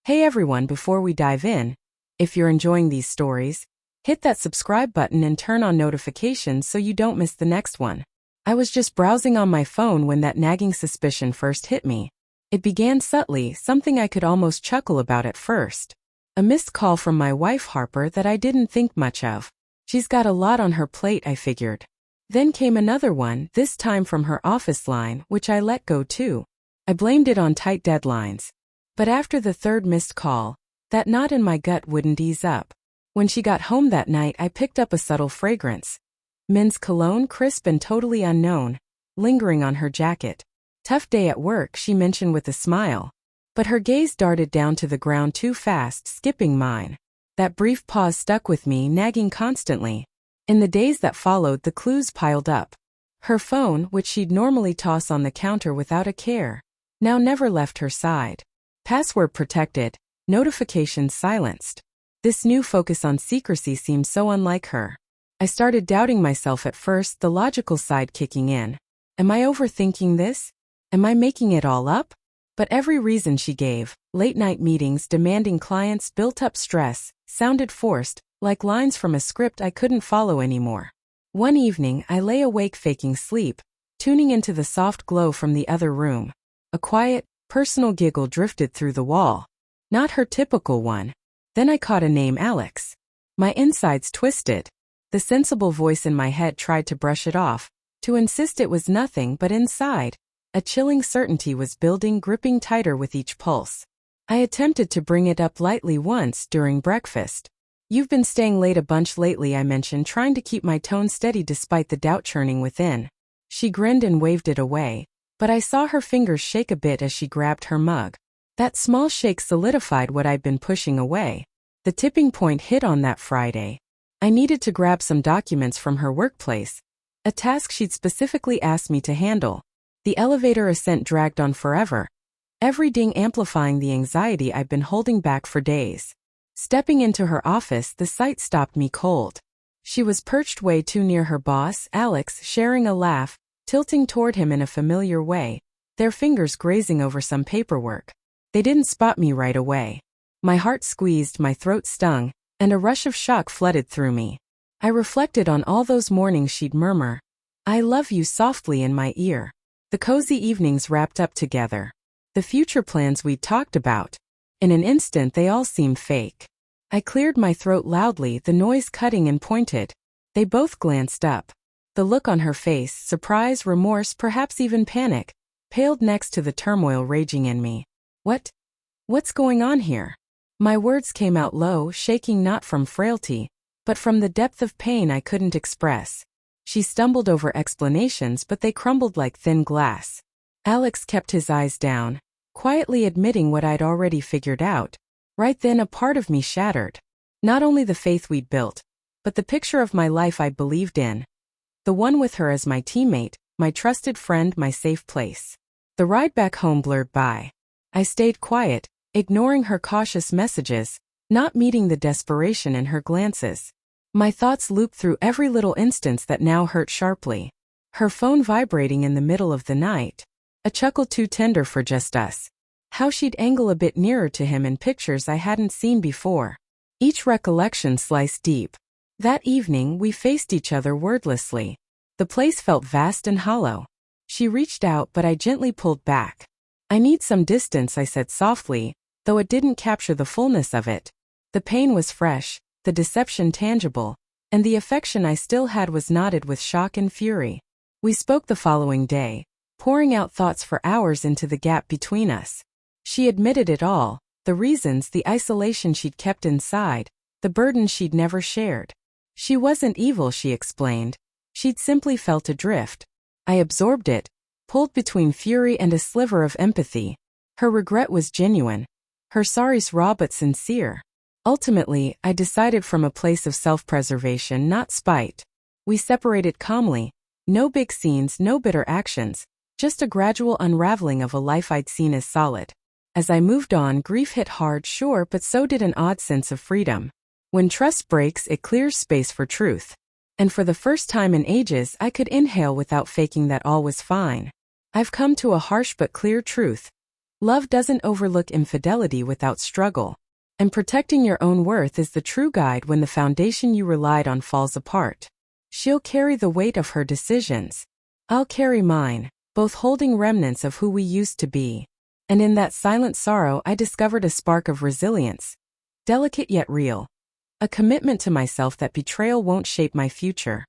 Hey everyone, before we dive in, if you're enjoying these stories, hit that subscribe button and turn on notifications so you don't miss the next one. I was just browsing on my phone when that nagging suspicion first hit me. It began subtly, something I could almost chuckle about at first. A missed call from my wife Harper that I didn't think much of. She's got a lot on her plate, I figured. Then came another one, this time from her office line, which I let go too. I blamed it on tight deadlines. But after the third missed call, that knot in my gut wouldn't ease up. When she got home that night, I picked up a subtle fragrance. Men's cologne, crisp and totally unknown, lingering on her jacket. Tough day at work, she mentioned with a smile. But her gaze darted down to the ground too fast, skipping mine. That brief pause stuck with me, nagging constantly. In the days that followed, the clues piled up. Her phone, which she'd normally toss on the counter without a care, now never left her side. Password protected, notifications silenced. This new focus on secrecy seemed so unlike her. I started doubting myself at first, the logical side kicking in. Am I overthinking this? Am I making it all up? But every reason she gave, late-night meetings, demanding clients, built-up stress, sounded forced, like lines from a script I couldn't follow anymore. One evening, I lay awake faking sleep, tuning into the soft glow from the other room. A quiet, personal giggle drifted through the wall. Not her typical one. Then I caught a name, Alex. My insides twisted. The sensible voice in my head tried to brush it off, to insist it was nothing, but inside, a chilling certainty was building, gripping tighter with each pulse. I attempted to bring it up lightly once during breakfast. You've been staying late a bunch lately, I mentioned, trying to keep my tone steady despite the doubt churning within. She grinned and waved it away, but I saw her fingers shake a bit as she grabbed her mug. That small shake solidified what I'd been pushing away. The tipping point hit on that Friday. I needed to grab some documents from her workplace, a task she'd specifically asked me to handle. The elevator ascent dragged on forever, every ding amplifying the anxiety I'd been holding back for days. Stepping into her office, the sight stopped me cold. She was perched way too near her boss, Alex, sharing a laugh, tilting toward him in a familiar way, their fingers grazing over some paperwork. They didn't spot me right away. My heart squeezed, my throat stung, and a rush of shock flooded through me. I reflected on all those mornings she'd murmur, "I love you," softly in my ear. The cozy evenings wrapped up together. The future plans we'd talked about. In an instant, they all seemed fake. I cleared my throat loudly, the noise cutting and pointed. They both glanced up. The look on her face, surprise, remorse, perhaps even panic, paled next to the turmoil raging in me. What's going on here? My words came out low, shaking not from frailty, but from the depth of pain I couldn't express. She stumbled over explanations, but they crumbled like thin glass. Alex kept his eyes down, quietly admitting what I'd already figured out. Right then a part of me shattered. Not only the faith we'd built, but the picture of my life I believed in. The one with her as my teammate, my trusted friend, my safe place. The ride back home blurred by. I stayed quiet, ignoring her cautious messages, not meeting the desperation in her glances. My thoughts looped through every little instance that now hurt sharply. Her phone vibrating in the middle of the night. A chuckle too tender for just us. How she'd angle a bit nearer to him in pictures I hadn't seen before. Each recollection sliced deep. That evening, we faced each other wordlessly. The place felt vast and hollow. She reached out, but I gently pulled back. "I need some distance," I said softly, though it didn't capture the fullness of it. The pain was fresh, the deception tangible, and the affection I still had was knotted with shock and fury. We spoke the following day, pouring out thoughts for hours into the gap between us. She admitted it all, the reasons, the isolation she'd kept inside, the burden she'd never shared. She wasn't evil, she explained. She'd simply felt adrift. I absorbed it, pulled between fury and a sliver of empathy. Her regret was genuine. Her sorries raw but sincere. Ultimately, I decided from a place of self-preservation, not spite. We separated calmly. No big scenes, no bitter actions, just a gradual unraveling of a life I'd seen as solid. As I moved on, grief hit hard, sure, but so did an odd sense of freedom. When trust breaks, it clears space for truth. And for the first time in ages, I could inhale without faking that all was fine. I've come to a harsh but clear truth. Love doesn't overlook infidelity without struggle. And protecting your own worth is the true guide when the foundation you relied on falls apart. She'll carry the weight of her decisions. I'll carry mine, both holding remnants of who we used to be. And in that silent sorrow I discovered a spark of resilience. Delicate yet real. A commitment to myself that betrayal won't shape my future.